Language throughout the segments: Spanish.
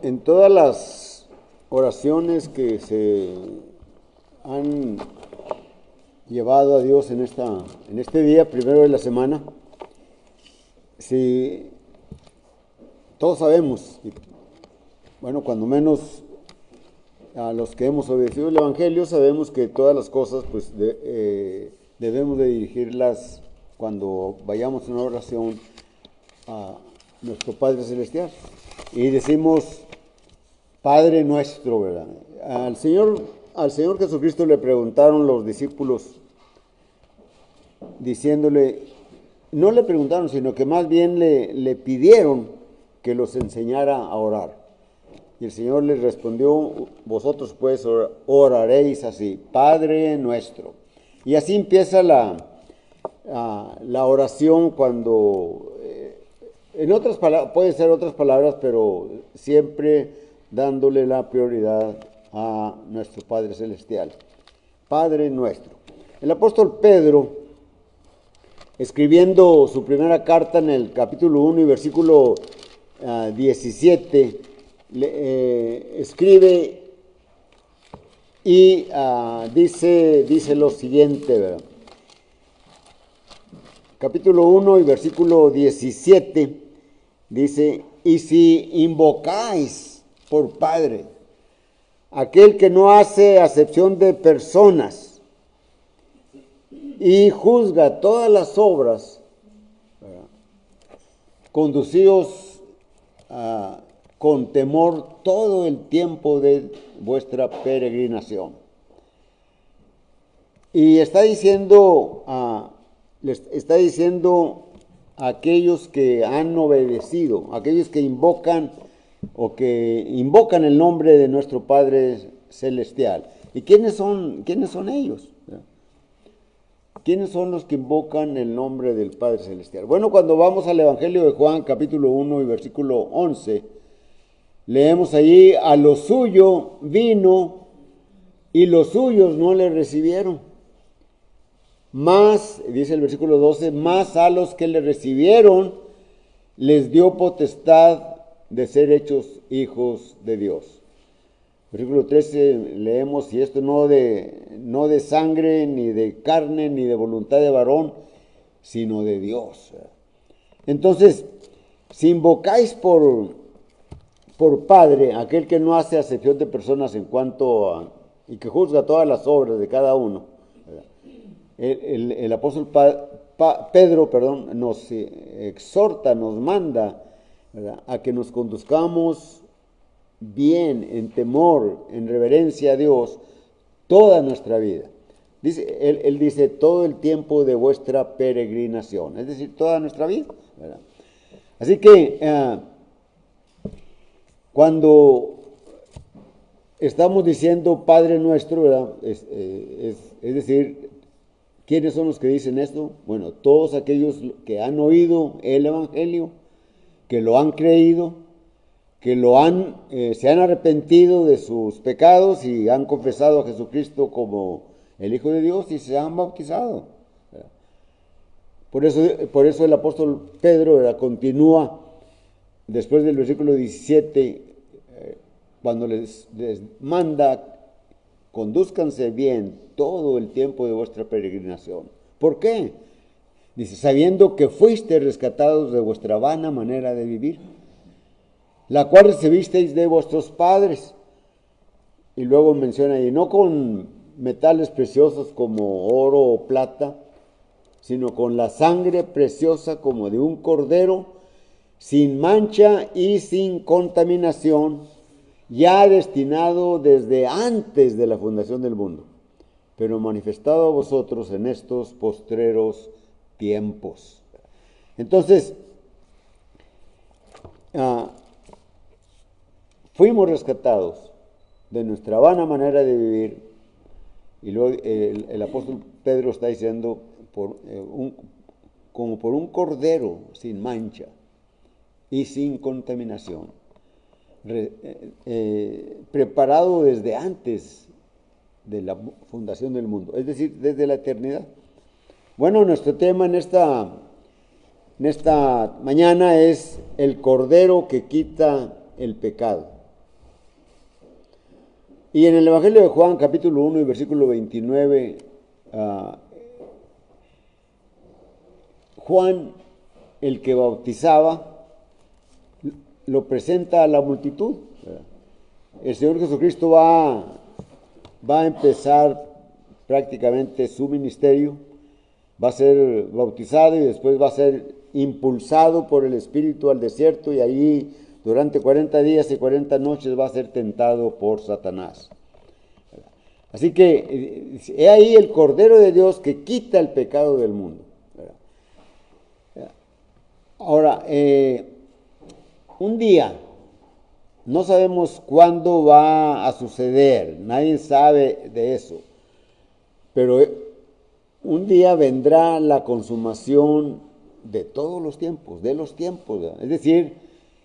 En todas las oraciones que se han llevado a Dios en este día, primero de la semana, si todos sabemos, bueno, cuando menos a los que hemos obedecido el Evangelio, sabemos que todas las cosas, pues, debemos de dirigirlas cuando vayamos a una oración a nuestro Padre Celestial. Y decimos, Padre nuestro, ¿verdad? Al Señor Jesucristo le preguntaron los discípulos, diciéndole, no le preguntaron, sino que más bien le pidieron que los enseñara a orar. Y el Señor les respondió, vosotros pues oraréis así, Padre nuestro. Y así empieza la oración cuando, en otras palabras, puede ser otras palabras, pero siempre dándole la prioridad a nuestro Padre Celestial. Padre nuestro. El apóstol Pedro, escribiendo su primera carta en el capítulo 1 y versículo 17, escribe y dice lo siguiente, ¿verdad? Capítulo 1 y versículo 17 dice, y si invocáis por Padre aquel que no hace acepción de personas y juzga todas las obras, ¿verdad?, conducíos con temor todo el tiempo de vuestra peregrinación. Y les está diciendo a aquellos que han obedecido, aquellos que invocan el nombre de nuestro Padre Celestial. ¿Y quiénes son ellos? ¿Quiénes son los que invocan el nombre del Padre Celestial? Bueno, cuando vamos al Evangelio de Juan, capítulo 1 y versículo 11, leemos allí, a lo suyo vino y los suyos no le recibieron. Más, dice el versículo 12, más a los que le recibieron les dio potestad de ser hechos hijos de Dios. Versículo 13 leemos, y esto no de sangre, ni de carne, ni de voluntad de varón, sino de Dios. Entonces, si invocáis por Padre, aquel que no hace acepción de personas y que juzga todas las obras de cada uno, el apóstol Pedro, nos exhorta, nos manda, ¿verdad?, a que nos conduzcamos bien, en temor, en reverencia a Dios, toda nuestra vida. Él dice, todo el tiempo de vuestra peregrinación, es decir, toda nuestra vida, ¿verdad? Así que, cuando estamos diciendo Padre nuestro, ¿verdad?, es decir, ¿quiénes son los que dicen esto? Bueno, todos aquellos que han oído el Evangelio, que lo han creído, que se han arrepentido de sus pecados y han confesado a Jesucristo como el Hijo de Dios y se han bautizado. Por eso el apóstol Pedro, ¿verdad?, continúa después del versículo 17, cuando les manda, condúzcanse bien todo el tiempo de vuestra peregrinación. ¿Por qué? Dice, sabiendo que fuisteis rescatados de vuestra vana manera de vivir, la cual recibisteis de vuestros padres. Y luego menciona ahí, no con metales preciosos como oro o plata, sino con la sangre preciosa como de un cordero, sin mancha y sin contaminación, ya destinado desde antes de la fundación del mundo, pero manifestado a vosotros en estos postreros tiempos. Entonces, fuimos rescatados de nuestra vana manera de vivir, y luego el apóstol Pedro está diciendo, como por un cordero sin mancha y sin contaminación, preparado desde antes de la fundación del mundo, es decir, desde la eternidad. Bueno, nuestro tema en esta mañana es el cordero que quita el pecado. Y en el Evangelio de Juan, capítulo 1 y versículo 29, Juan, el que bautizaba, lo presenta a la multitud, ¿verdad? El Señor Jesucristo va a empezar prácticamente su ministerio, va a ser bautizado y después va a ser impulsado por el Espíritu al desierto, y allí durante 40 días y 40 noches va a ser tentado por Satanás. Así que he ahí el Cordero de Dios que quita el pecado del mundo. Ahora, un día, no sabemos cuándo va a suceder, nadie sabe de eso, pero un día vendrá la consumación de todos los tiempos, de los tiempos, ¿verdad? Es decir,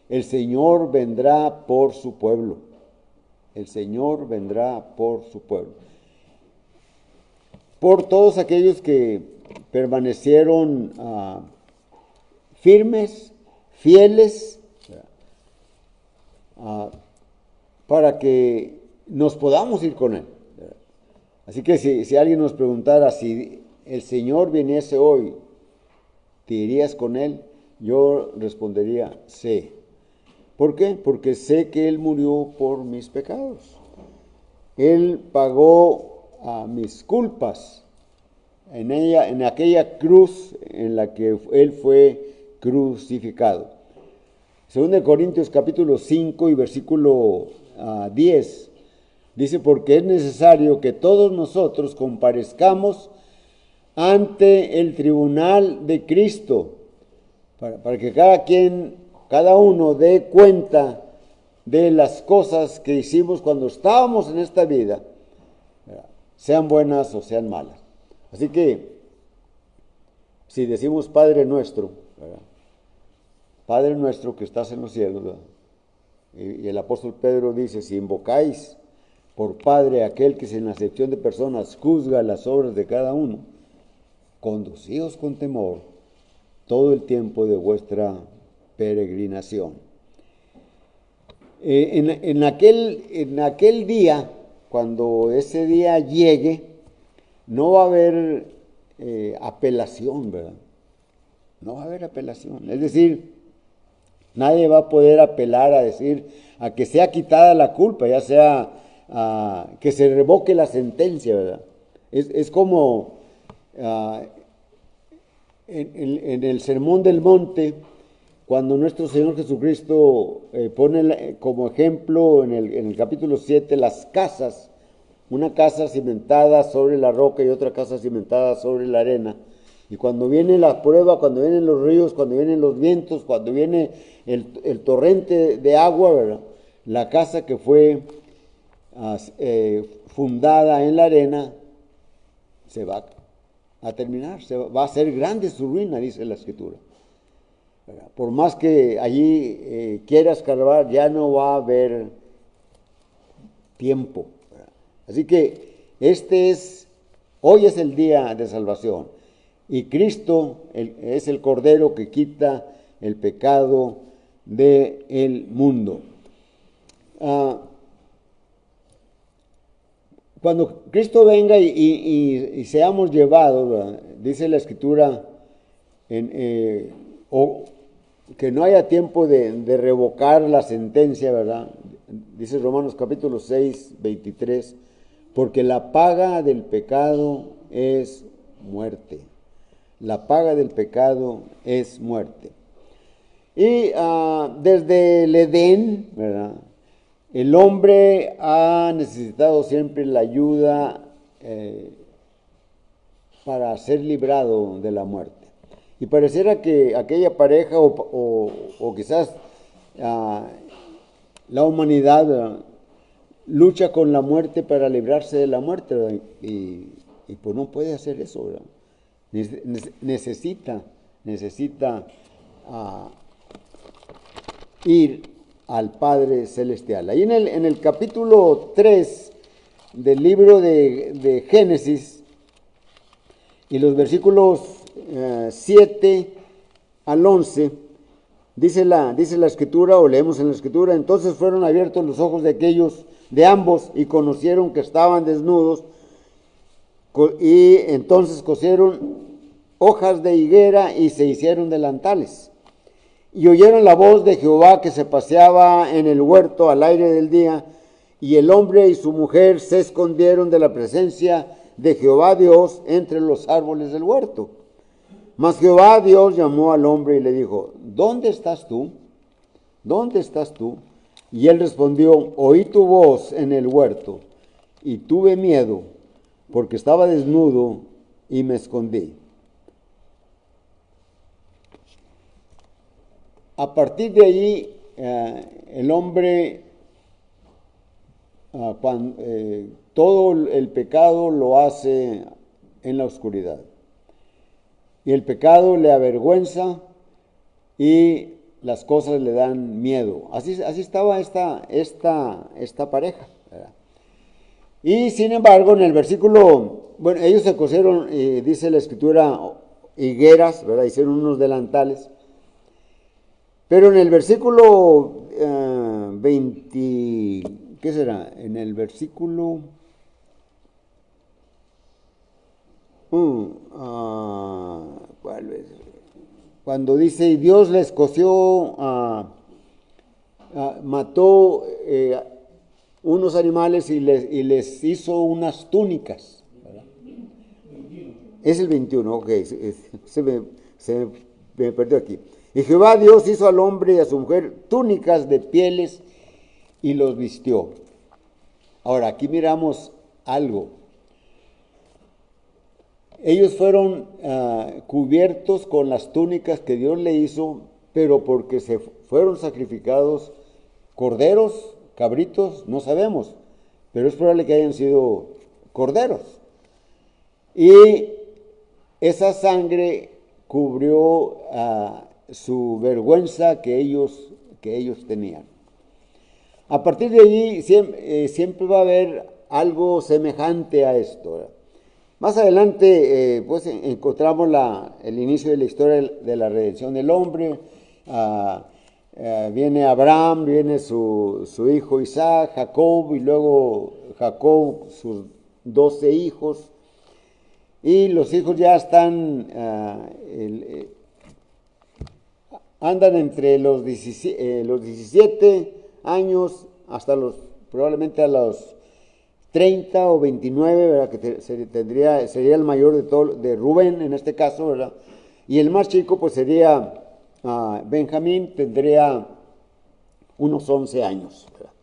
el Señor vendrá por su pueblo, el Señor vendrá por su pueblo, por todos aquellos que permanecieron firmes, fieles, para que nos podamos ir con Él. Así que si alguien nos preguntara si el Señor viniese hoy, ¿te irías con Él? Yo respondería, sí. ¿Por qué? Porque sé que Él murió por mis pecados. Él pagó mis culpas en aquella cruz en la que Él fue crucificado. Según de Corintios capítulo 5 y versículo 10, dice, porque es necesario que todos nosotros comparezcamos ante el tribunal de Cristo, para que cada uno dé cuenta de las cosas que hicimos cuando estábamos en esta vida, sean buenas o sean malas. Así que, si decimos Padre nuestro, ¿verdad? Padre nuestro que estás en los cielos, ¿verdad? Y el apóstol Pedro dice, si invocáis por Padre aquel que sin acepción de personas juzga las obras de cada uno, conducíos con temor todo el tiempo de vuestra peregrinación. En aquel día, cuando ese día llegue, no va a haber apelación, ¿verdad? No va a haber apelación. Es decir, nadie va a poder apelar a decir a que sea quitada la culpa, ya sea que se revoque la sentencia, ¿verdad? Es como en el Sermón del Monte, cuando nuestro Señor Jesucristo pone como ejemplo en el capítulo 7 las casas, una casa cimentada sobre la roca y otra casa cimentada sobre la arena. Y cuando viene la prueba, cuando vienen los ríos, cuando vienen los vientos, cuando viene el torrente de agua, ¿verdad? La casa que fue fundada en la arena se va a terminar, va a ser grande su ruina, dice la Escritura. Por más que allí quieras escarbar, ya no va a haber tiempo. Así que hoy es el día de salvación. Y Cristo es el Cordero que quita el pecado del mundo. Cuando Cristo venga y seamos llevados, ¿verdad? Dice la Escritura, que no haya tiempo de revocar la sentencia, ¿verdad? Dice Romanos capítulo 6, 23, porque la paga del pecado es muerte. La paga del pecado es muerte. Y desde el Edén, ¿verdad? El hombre ha necesitado siempre la ayuda para ser librado de la muerte. Y pareciera que aquella pareja o quizás la humanidad, ¿verdad?, lucha con la muerte para librarse de la muerte, ¿verdad? Y pues no puede hacer eso, ¿verdad? Necesita ir al Padre Celestial. Ahí en el capítulo 3 del libro de Génesis, y los versículos 7 al 11, dice la escritura, o leemos en la escritura, entonces fueron abiertos los ojos de aquellos, de ambos, y conocieron que estaban desnudos, y entonces cosieron hojas de higuera y se hicieron delantales. Y oyeron la voz de Jehová que se paseaba en el huerto al aire del día, y el hombre y su mujer se escondieron de la presencia de Jehová Dios entre los árboles del huerto. Mas Jehová Dios llamó al hombre y le dijo, ¿dónde estás tú? ¿Dónde estás tú? Y él respondió, oí tu voz en el huerto, y tuve miedo, porque estaba desnudo y me escondí. A partir de allí, el hombre, todo el pecado lo hace en la oscuridad. Y el pecado le avergüenza y las cosas le dan miedo. Así estaba esta pareja, ¿verdad? Y sin embargo, en el versículo, bueno, ellos se cosieron, dice la escritura, higueras, ¿verdad? Hicieron unos delantales. Pero en el versículo 20, ¿qué será? En el versículo ¿cuál es? Cuando dice, y Dios les cosió, mató unos animales y les hizo unas túnicas, ¿verdad? Es el 21, ok, se me perdió aquí. Y Jehová Dios hizo al hombre y a su mujer túnicas de pieles y los vistió. Ahora, aquí miramos algo. Ellos fueron cubiertos con las túnicas que Dios le hizo, pero porque se fueron sacrificados corderos, cabritos, no sabemos, pero es probable que hayan sido corderos. Y esa sangre cubrió su vergüenza que ellos tenían. A partir de allí siempre va a haber algo semejante a esto, ¿verdad? Más adelante, pues encontramos el inicio de la historia de la redención del hombre. Viene Abraham, viene su hijo Isaac, Jacob, y luego Jacob, sus 12 hijos. Y los hijos ya están, andan entre los 17 años hasta probablemente a los 30 o 29, ¿verdad? Que sería el mayor de Rubén en este caso, ¿verdad? Y el más chico pues sería Benjamín, tendría unos 11 años, ¿verdad?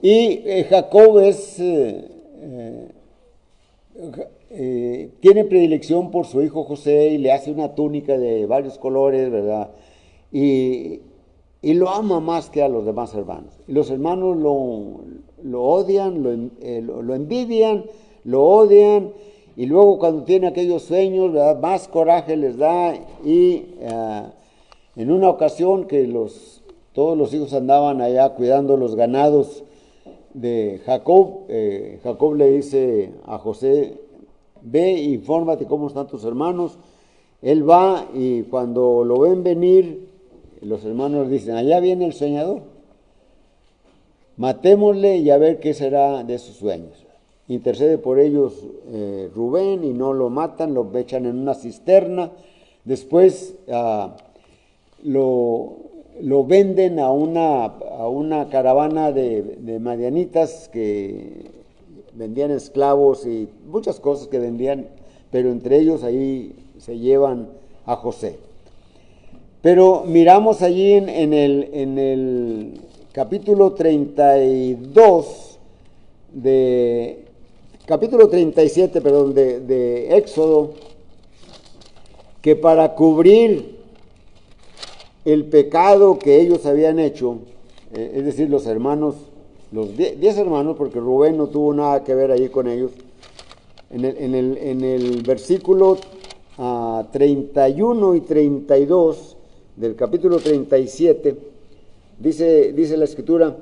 Y Jacob tiene predilección por su hijo José y le hace una túnica de varios colores, ¿verdad? Y lo ama más que a los demás hermanos. Y los hermanos lo odian, lo envidian, lo odian, y luego cuando tiene aquellos sueños, ¿verdad? Más coraje les da. Y en una ocasión que todos los hijos andaban allá cuidando los ganados de Jacob, Jacob le dice a José, ve, infórmate cómo están tus hermanos. Él va, y cuando lo ven venir, los hermanos dicen, allá viene el soñador, matémosle y a ver qué será de sus sueños. Intercede por ellos Rubén, y no lo matan, lo echan en una cisterna. Después lo venden a una caravana de madianitas que vendían esclavos y muchas cosas que vendían, pero entre ellos ahí se llevan a José. Pero miramos allí en el capítulo 32 capítulo 37, perdón, de Éxodo, que para cubrir el pecado que ellos habían hecho, es decir, los hermanos, los 10 hermanos, porque Rubén no tuvo nada que ver ahí con ellos, en el versículo 31 y 32 del capítulo 37, dice la escritura,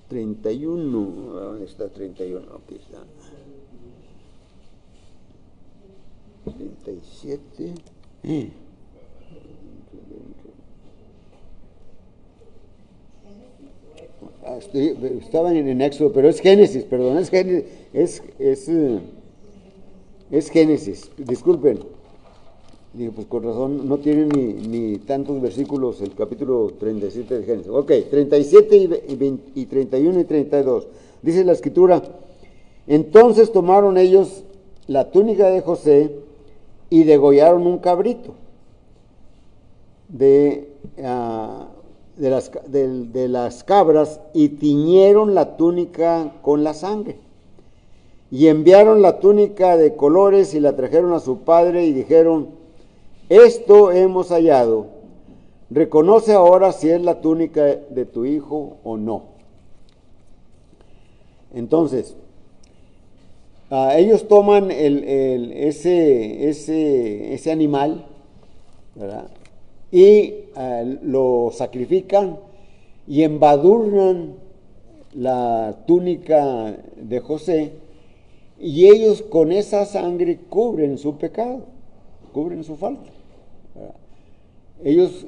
31, ¿dónde está 31? Aquí está. 37. Estaban en Éxodo, pero es Génesis, perdón, es Génesis, disculpen. Digo, pues con razón, no tiene ni tantos versículos el capítulo 37 de Génesis. Ok, 37 y 31 y 32. Dice la escritura, entonces tomaron ellos la túnica de José y degollaron un cabrito de las cabras y tiñeron la túnica con la sangre. Y enviaron la túnica de colores y la trajeron a su padre y dijeron, esto hemos hallado, reconoce ahora si es la túnica de tu hijo o no. Entonces, ellos toman ese animal, ¿verdad? Y lo sacrifican y embadurnan la túnica de José, y ellos con esa sangre cubren su pecado, cubren su falta. Ellos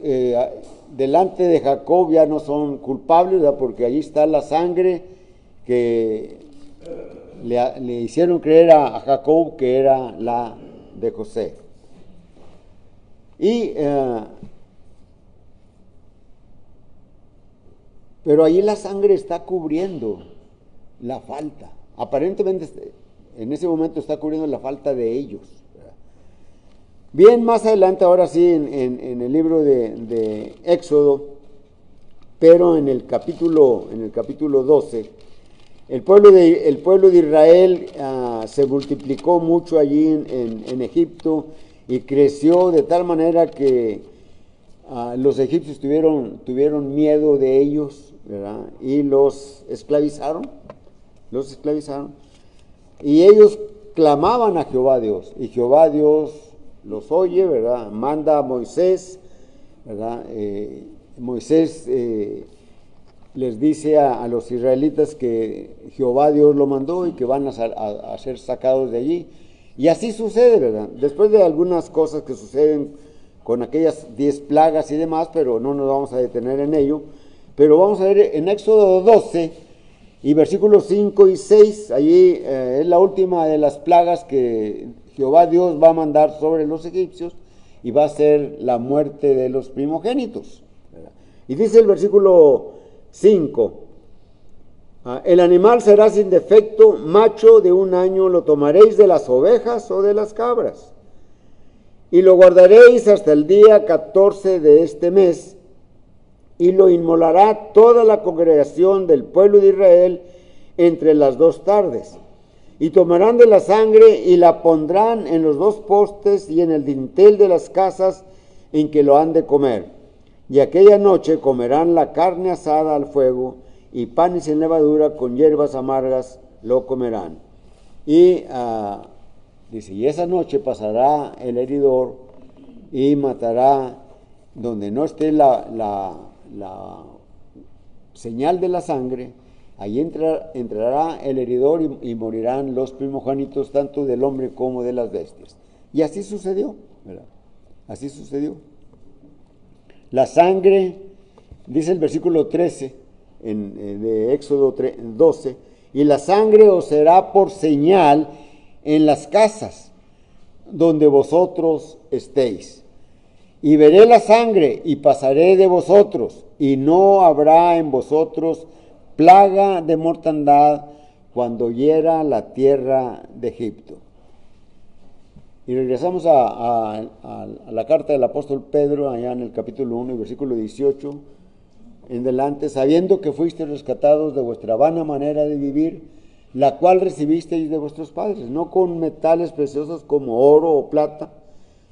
delante de Jacob ya no son culpables, ¿verdad? Porque allí está la sangre que le hicieron creer a Jacob que era la de José. Pero ahí la sangre está cubriendo la falta. Aparentemente en ese momento está cubriendo la falta de ellos. Bien, más adelante, ahora sí, en el libro de Éxodo, pero en el capítulo 12, el pueblo de Israel se multiplicó mucho allí en Egipto y creció de tal manera que los egipcios tuvieron miedo de ellos, ¿verdad? Y los esclavizaron. Y ellos clamaban a Jehová Dios, y Jehová Dios los oye, ¿verdad? Manda a Moisés, ¿verdad? Moisés les dice a los israelitas que Jehová Dios lo mandó y que van a ser sacados de allí. Y así sucede, ¿verdad? Después de algunas cosas que suceden con aquellas 10 plagas y demás, pero no nos vamos a detener en ello. Pero vamos a ver en Éxodo 12 y versículos 5 y 6, allí es la última de las plagas que Jehová Dios va a mandar sobre los egipcios, y va a ser la muerte de los primogénitos. Y dice el versículo 5, el animal será sin defecto, macho de 1 año, lo tomaréis de las ovejas o de las cabras, y lo guardaréis hasta el día 14 de este mes, y lo inmolará toda la congregación del pueblo de Israel entre las 2 tardes. Y tomarán de la sangre y la pondrán en los 2 postes y en el dintel de las casas en que lo han de comer. Y aquella noche comerán la carne asada al fuego, y pan sin levadura con hierbas amargas lo comerán. Y dice, y esa noche pasará el heridor y matará donde no esté la señal de la sangre. Allí entrará el heridor y morirán los primogénitos tanto del hombre como de las bestias. Y así sucedió, ¿verdad? Así sucedió. La sangre, dice el versículo 13 de Éxodo 12, y la sangre os será por señal en las casas donde vosotros estéis. Y veré la sangre y pasaré de vosotros, y no habrá en vosotros plaga de mortandad cuando hiera la tierra de Egipto. Y regresamos a la carta del apóstol Pedro, allá en el capítulo 1, versículo 18 en delante, sabiendo que fuisteis rescatados de vuestra vana manera de vivir, la cual recibisteis de vuestros padres, no con metales preciosos como oro o plata,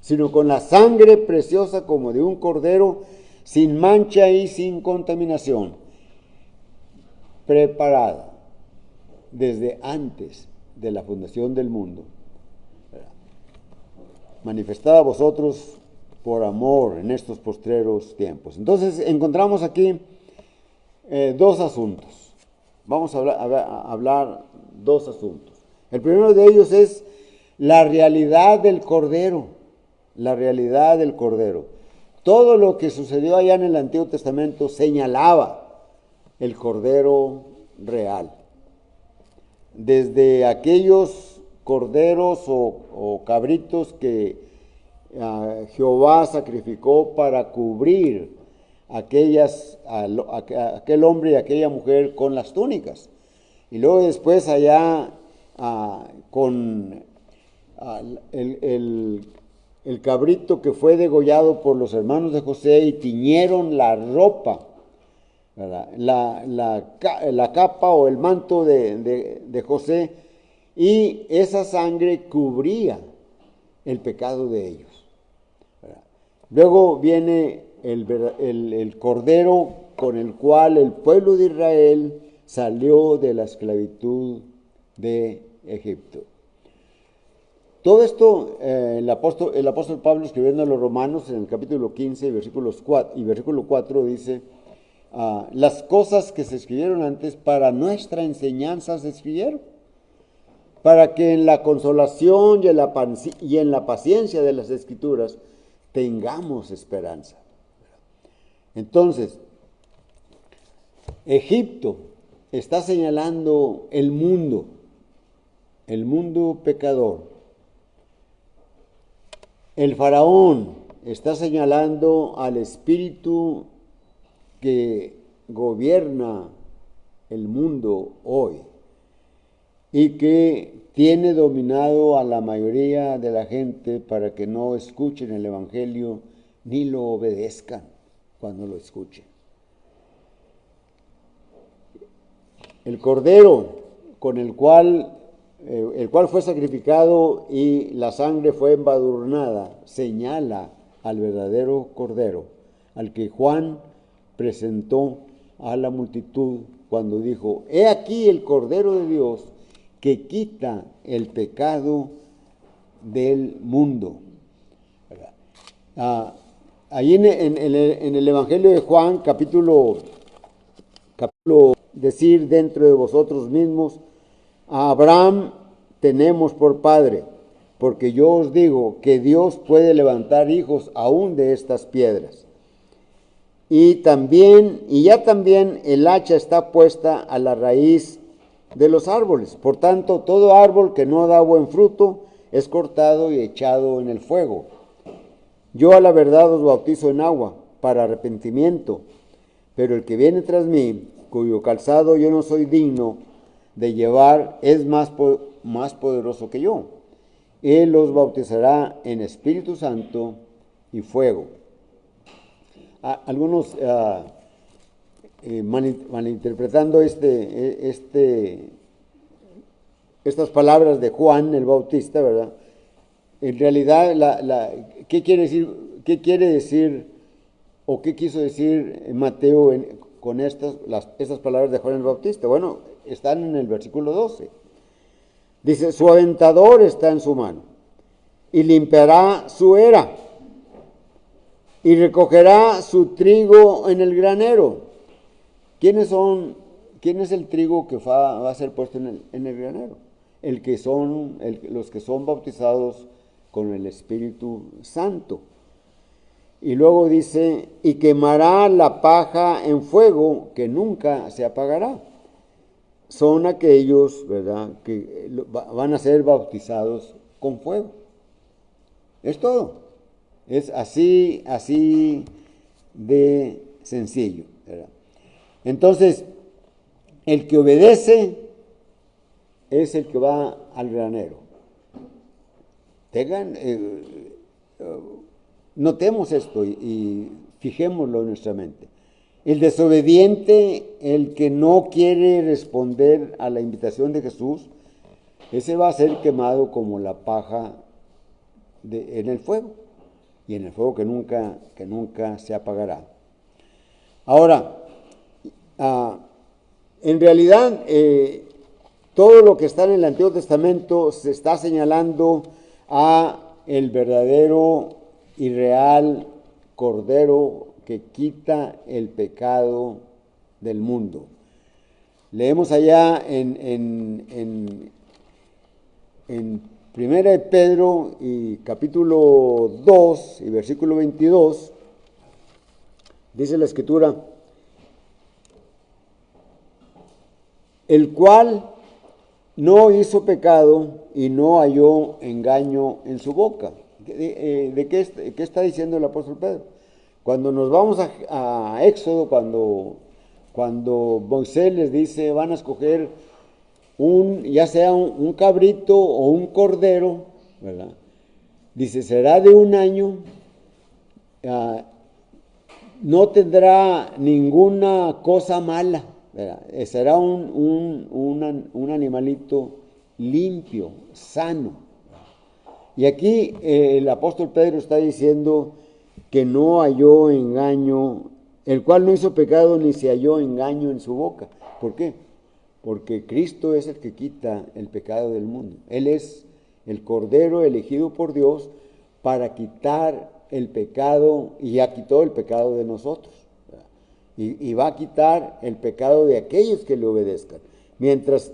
sino con la sangre preciosa como de un cordero, sin mancha y sin contaminación, preparada desde antes de la fundación del mundo, manifestada a vosotros por amor en estos postreros tiempos. Entonces encontramos aquí 2 asuntos. Vamos a hablar 2 asuntos. El primero de ellos es la realidad del Cordero. la realidad del Cordero. Todo lo que sucedió allá en el Antiguo Testamento señalaba el Cordero real. Desde aquellos corderos o cabritos que Jehová sacrificó para cubrir aquel hombre y aquella mujer con las túnicas. Y luego después allá con el cabrito que fue degollado por los hermanos de José y tiñeron la ropa, la capa o el manto de José, y esa sangre cubría el pecado de ellos. Luego viene el cordero con el cual el pueblo de Israel salió de la esclavitud de Egipto. Todo esto el apóstol Pablo, escribiendo a los Romanos en el capítulo 15 versículo 4 dice: las cosas que se escribieron antes para nuestra enseñanza se escribieron, para que en la consolación y en la paciencia de las Escrituras tengamos esperanza. Entonces, Egipto está señalando el mundo pecador. El faraón está señalando al espíritu que gobierna el mundo hoy y que tiene dominado a la mayoría de la gente para que no escuchen el evangelio ni lo obedezcan cuando lo escuchen. El cordero con el cual fue sacrificado y la sangre fue embadurnada, señala al verdadero cordero, al que Juan presentó a la multitud cuando dijo: he aquí el Cordero de Dios que quita el pecado del mundo. Ahí en el Evangelio de Juan, capítulo, decir dentro de vosotros mismos: a Abraham tenemos por padre, porque yo os digo que Dios puede levantar hijos aún de estas piedras. Y ya también el hacha está puesta a la raíz de los árboles. Por tanto, todo árbol que no da buen fruto es cortado y echado en el fuego. Yo a la verdad os bautizo en agua para arrepentimiento, pero el que viene tras mí, cuyo calzado yo no soy digno de llevar, es más poderoso que yo. Él los bautizará en Espíritu Santo y fuego. Algunos malinterpretando estas palabras de Juan el Bautista, ¿verdad? En realidad, ¿qué quiere decir o qué quiso decir Mateo con estas palabras de Juan el Bautista? Bueno, están en el versículo 12. Dice: su aventador está en su mano y limpiará su era y recogerá su trigo en el granero. ¿Quién es el trigo que va a ser puesto en el granero? Los que son bautizados con el Espíritu Santo. Y luego dice: y quemará la paja en fuego que nunca se apagará. Son aquellos, ¿verdad?, que van a ser bautizados con fuego. Es todo. Es así de sencillo, ¿verdad? Entonces, el que obedece es el que va al granero. Notemos esto y fijémoslo en nuestra mente. El desobediente, el que no quiere responder a la invitación de Jesús, ese va a ser quemado como la paja en el fuego, y en el fuego que nunca se apagará. Ahora, en realidad, todo lo que está en el Antiguo Testamento se está señalando a el verdadero y real Cordero que quita el pecado del mundo. Leemos allá en Primera de Pedro y capítulo 2 y versículo 22, dice la Escritura, el cual no hizo pecado y no halló engaño en su boca. ¿De qué está diciendo el apóstol Pedro? Cuando nos vamos a Éxodo, cuando Moisés les dice, van a escoger ya sea un cabrito o un cordero, ¿verdad? Dice, será de un año, no tendrá ninguna cosa mala, ¿verdad? Será un animalito limpio, sano. Y aquí el apóstol Pedro está diciendo que no halló engaño, el cual no hizo pecado ni se halló engaño en su boca. ¿Por qué? Porque Cristo es el que quita el pecado del mundo. Él es el Cordero elegido por Dios para quitar el pecado, y ya quitó el pecado de nosotros. Y va a quitar el pecado de aquellos que le obedezcan. Mientras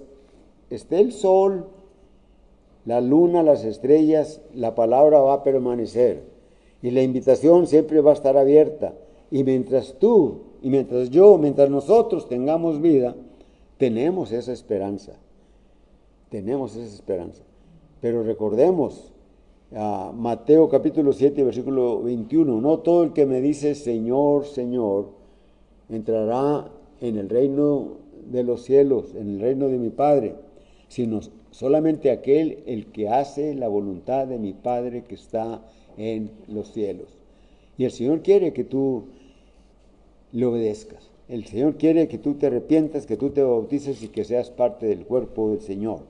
esté el sol, la luna, las estrellas, la palabra va a permanecer. Y la invitación siempre va a estar abierta. Y mientras tú, y mientras yo, mientras nosotros tengamos vida, tenemos esa esperanza. Tenemos esa esperanza. Pero recordemos, Mateo capítulo 7, versículo 21, no todo el que me dice Señor, Señor, entrará en el reino de los cielos, en el reino de mi Padre, sino solamente aquel el que hace la voluntad de mi Padre que está en los cielos. Y el Señor quiere que tú le obedezcas. El Señor quiere que tú te arrepientas, que tú te bautices y que seas parte del cuerpo del Señor.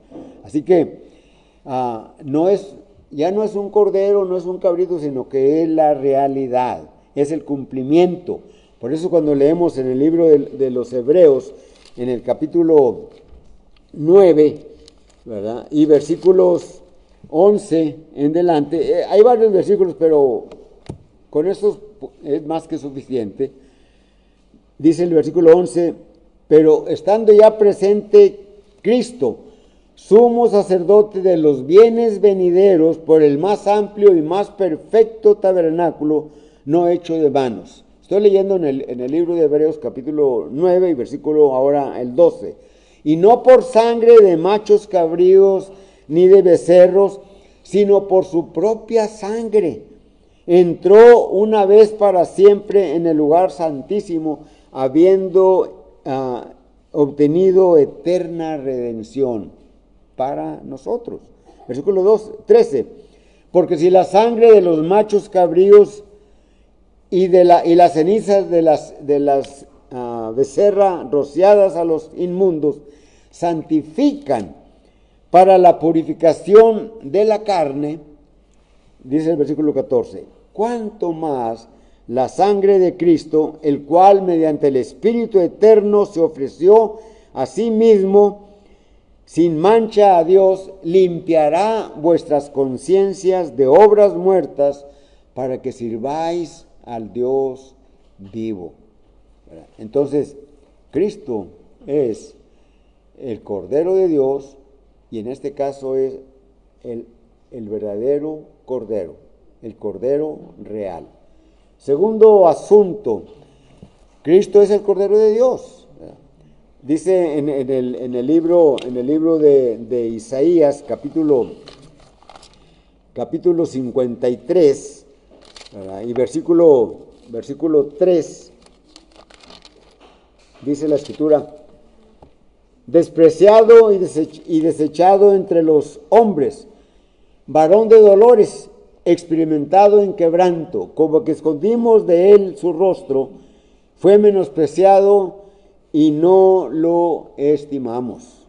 Así que ya no es un cordero, no es un cabrito, sino que es la realidad, es el cumplimiento. Por eso cuando leemos en el libro de los Hebreos, en el capítulo 9, ¿verdad? Y versículos 11 en delante, hay varios versículos, pero con estos es más que suficiente. Dice el versículo 11, pero estando ya presente Cristo, sumo sacerdote de los bienes venideros, por el más amplio y más perfecto tabernáculo, no hecho de manos. Estoy leyendo en el libro de Hebreos capítulo 9 y versículo ahora el 12. Y no por sangre de machos cabríos ni de becerros, sino por su propia sangre. Entró una vez para siempre en el lugar santísimo, habiendo obtenido eterna redención para nosotros. Versículo 13. Porque si la sangre de los machos cabríos y las cenizas de las becerras rociadas a los inmundos santifican para la purificación de la carne, dice el versículo 14, cuánto más la sangre de Cristo, el cual mediante el Espíritu eterno se ofreció a sí mismo sin mancha a Dios, limpiará vuestras conciencias de obras muertas para que sirváis al Dios vivo. Entonces, Cristo es el Cordero de Dios y en este caso es el verdadero Cordero, el Cordero real. Segundo asunto, Cristo es el Cordero de Dios. Dice en el libro de Isaías, capítulo 53, ¿verdad? Y versículo 3, dice la Escritura, despreciado y desechado entre los hombres, varón de dolores, experimentado en quebranto, como que escondimos de él su rostro, fue menospreciado y no lo estimamos.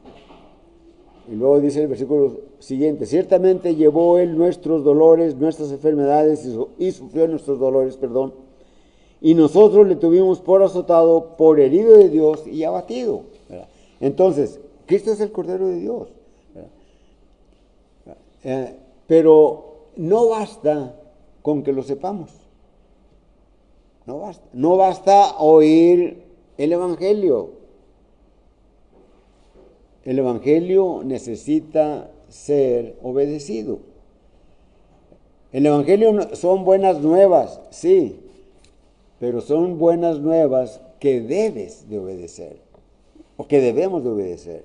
Y luego dice el versículo siguiente, ciertamente llevó él nuestros dolores, nuestras enfermedades y sufrió nuestros dolores, y nosotros le tuvimos por azotado, por herido de Dios y abatido, ¿verdad? Entonces, Cristo es el Cordero de Dios, pero no basta con que lo sepamos, no basta oír el Evangelio necesita ser obedecido. El Evangelio son buenas nuevas, sí, pero son buenas nuevas que debes de obedecer, o que debemos de obedecer.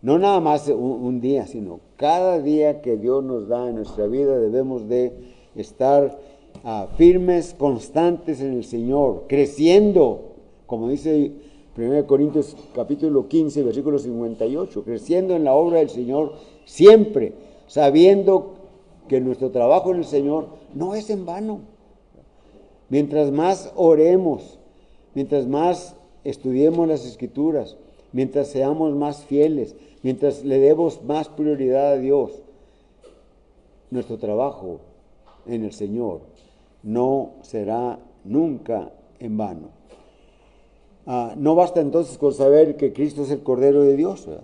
No nada más un día, sino cada día que Dios nos da en nuestra vida debemos de estar firmes, constantes en el Señor, creciendo, como dice 1 Corintios capítulo 15, versículo 58, creciendo en la obra del Señor siempre, sabiendo que nuestro trabajo en el Señor no es en vano. Mientras más oremos, mientras más estudiemos las Escrituras, mientras seamos más fieles, mientras le demos más prioridad a Dios, nuestro trabajo en el Señor no será nunca en vano. No basta entonces con saber que Cristo es el Cordero de Dios, ¿verdad?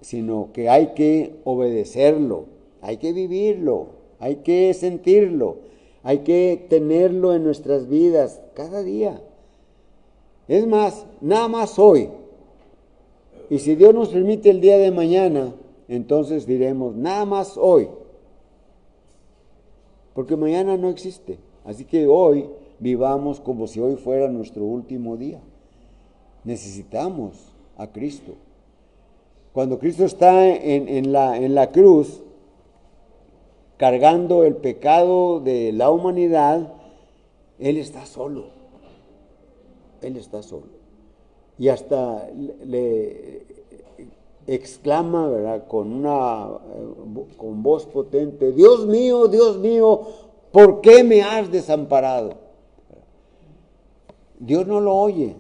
Sino que hay que obedecerlo, hay que vivirlo, hay que sentirlo, hay que tenerlo en nuestras vidas cada día. Es más, nada más hoy. Y si Dios nos permite el día de mañana, entonces diremos, nada más hoy. Porque mañana no existe. Así que hoy vivamos como si hoy fuera nuestro último día. Necesitamos a Cristo. Cuando Cristo está en la cruz, cargando el pecado de la humanidad, Él está solo. Él está solo. Y hasta le exclama, ¿verdad?, con voz potente, Dios mío, ¿por qué me has desamparado? Dios no lo oye.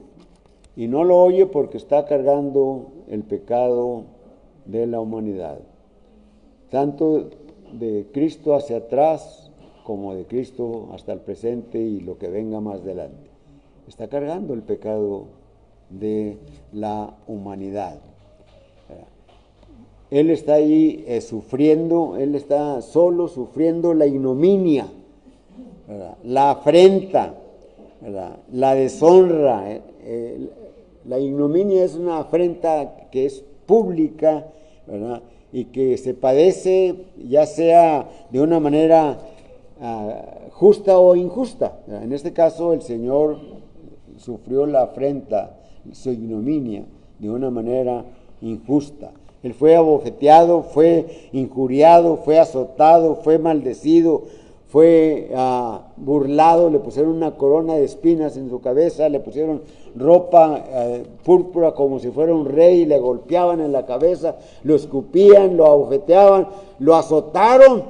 Y no lo oye porque está cargando el pecado de la humanidad. Tanto de Cristo hacia atrás como de Cristo hasta el presente y lo que venga más adelante. Está cargando el pecado de la humanidad. Él está ahí sufriendo, Él está solo sufriendo la ignominia, ¿verdad?, la afrenta, ¿verdad?, la deshonra. La ignominia es una afrenta que es pública, ¿verdad?, y que se padece ya sea de una manera justa o injusta. En este caso el Señor sufrió la afrenta, su ignominia, de una manera injusta. Él fue abofeteado, fue injuriado, fue azotado, fue maldecido, fue burlado, le pusieron una corona de espinas en su cabeza, le pusieron ropa púrpura como si fuera un rey, le golpeaban en la cabeza, lo escupían, lo abofeteaban, lo azotaron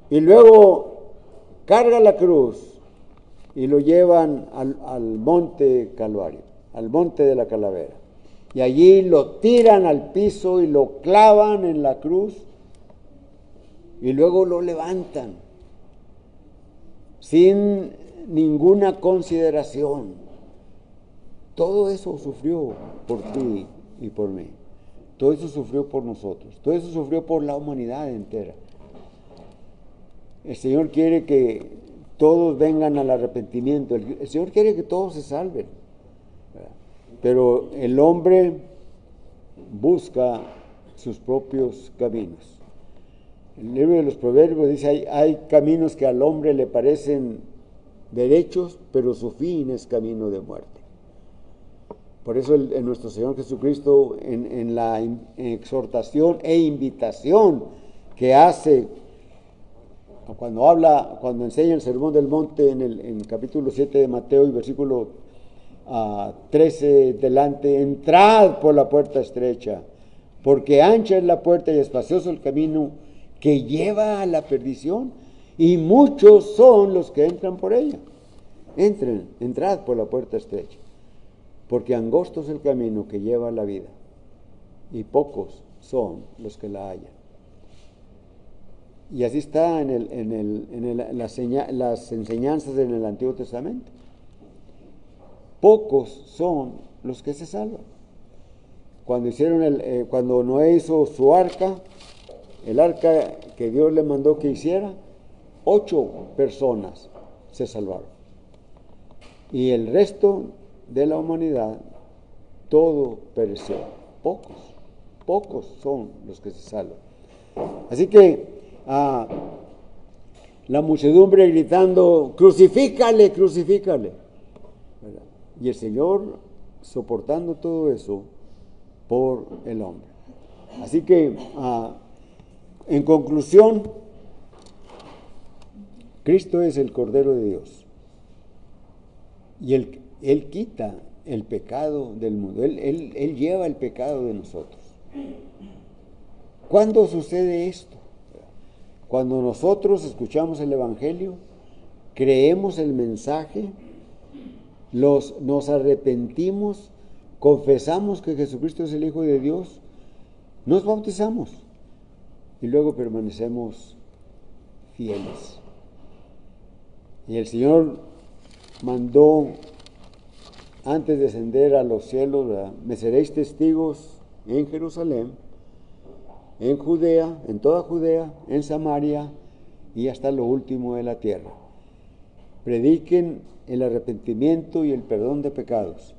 y luego carga la cruz y lo llevan al monte Calvario, al monte de la calavera, y allí lo tiran al piso y lo clavan en la cruz y luego lo levantan sin ninguna consideración. Todo eso sufrió por ti y por mí. Todo eso sufrió por nosotros. Todo eso sufrió por la humanidad entera. El Señor quiere que todos vengan al arrepentimiento. El Señor quiere que todos se salven. Pero el hombre busca sus propios caminos. El libro de los Proverbios dice, hay caminos que al hombre le parecen derechos, pero su fin es camino de muerte. Por eso nuestro Señor Jesucristo en la exhortación e invitación que hace cuando enseña el Sermón del Monte en el capítulo 7 de Mateo y versículo 13 delante, entrad por la puerta estrecha, porque ancha es la puerta y espacioso el camino que lleva a la perdición, y muchos son los que entran por ella. Entrad por la puerta estrecha, porque angosto es el camino que lleva a la vida, y pocos son los que la hallan. Y así está las enseñanzas en el Antiguo Testamento. Pocos son los que se salvan. Cuando Noé hizo su arca, el arca que Dios le mandó que hiciera, 8 personas se salvaron. Y el resto de la humanidad, todo pereció. Pocos. pocos son los que se salvan. Así que la muchedumbre gritando, crucifícale, crucifícale. ¿Verdad? Y el Señor soportando todo eso por el hombre. Así que, en conclusión, Cristo es el Cordero de Dios. Y Él quita el pecado del mundo. Él lleva el pecado de nosotros. ¿Cuándo sucede esto? Cuando nosotros escuchamos el Evangelio, creemos el mensaje, nos arrepentimos, confesamos que Jesucristo es el Hijo de Dios, nos bautizamos y luego permanecemos fieles. Y el Señor mandó, antes de ascender a los cielos, ¿verdad? Me seréis testigos en Jerusalén, en Judea, en toda Judea, en Samaria y hasta lo último de la tierra. Prediquen el arrepentimiento y el perdón de pecados.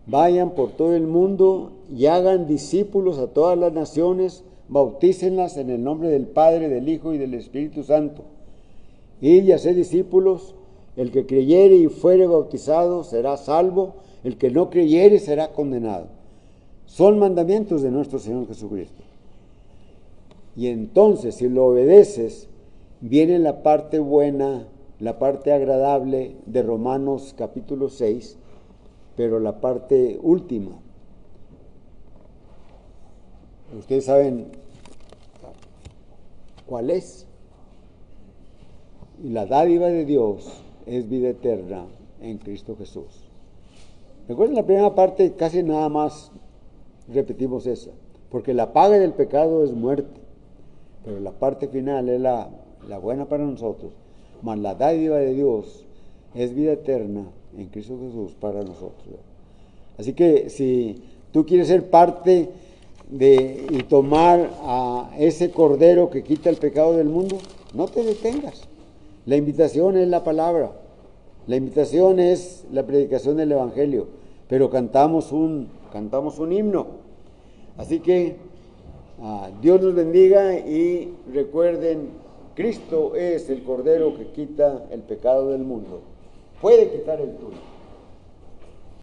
Vayan por todo el mundo y hagan discípulos a todas las naciones, bautícenlas en el nombre del Padre, del Hijo y del Espíritu Santo. Id y haced discípulos, el que creyere y fuere bautizado será salvo, el que no creyere será condenado. Son mandamientos de nuestro Señor Jesucristo. Y entonces, si lo obedeces, viene la parte buena, la parte agradable de Romanos capítulo 6, pero la parte última. Ustedes saben cuál es. Y la dádiva de Dios es vida eterna en Cristo Jesús. Recuerden la primera parte, casi nada más repetimos esa, porque la paga del pecado es muerte, pero la parte final es la buena para nosotros, mas la dádiva de Dios es vida eterna en Cristo Jesús para nosotros. Así que si tú quieres ser parte y tomar a ese Cordero que quita el pecado del mundo, no te detengas. La invitación es la palabra, la invitación es la predicación del Evangelio, pero cantamos un himno. Así que Dios nos bendiga y recuerden, Cristo es el Cordero que quita el pecado del mundo. Puede quitar el tuyo.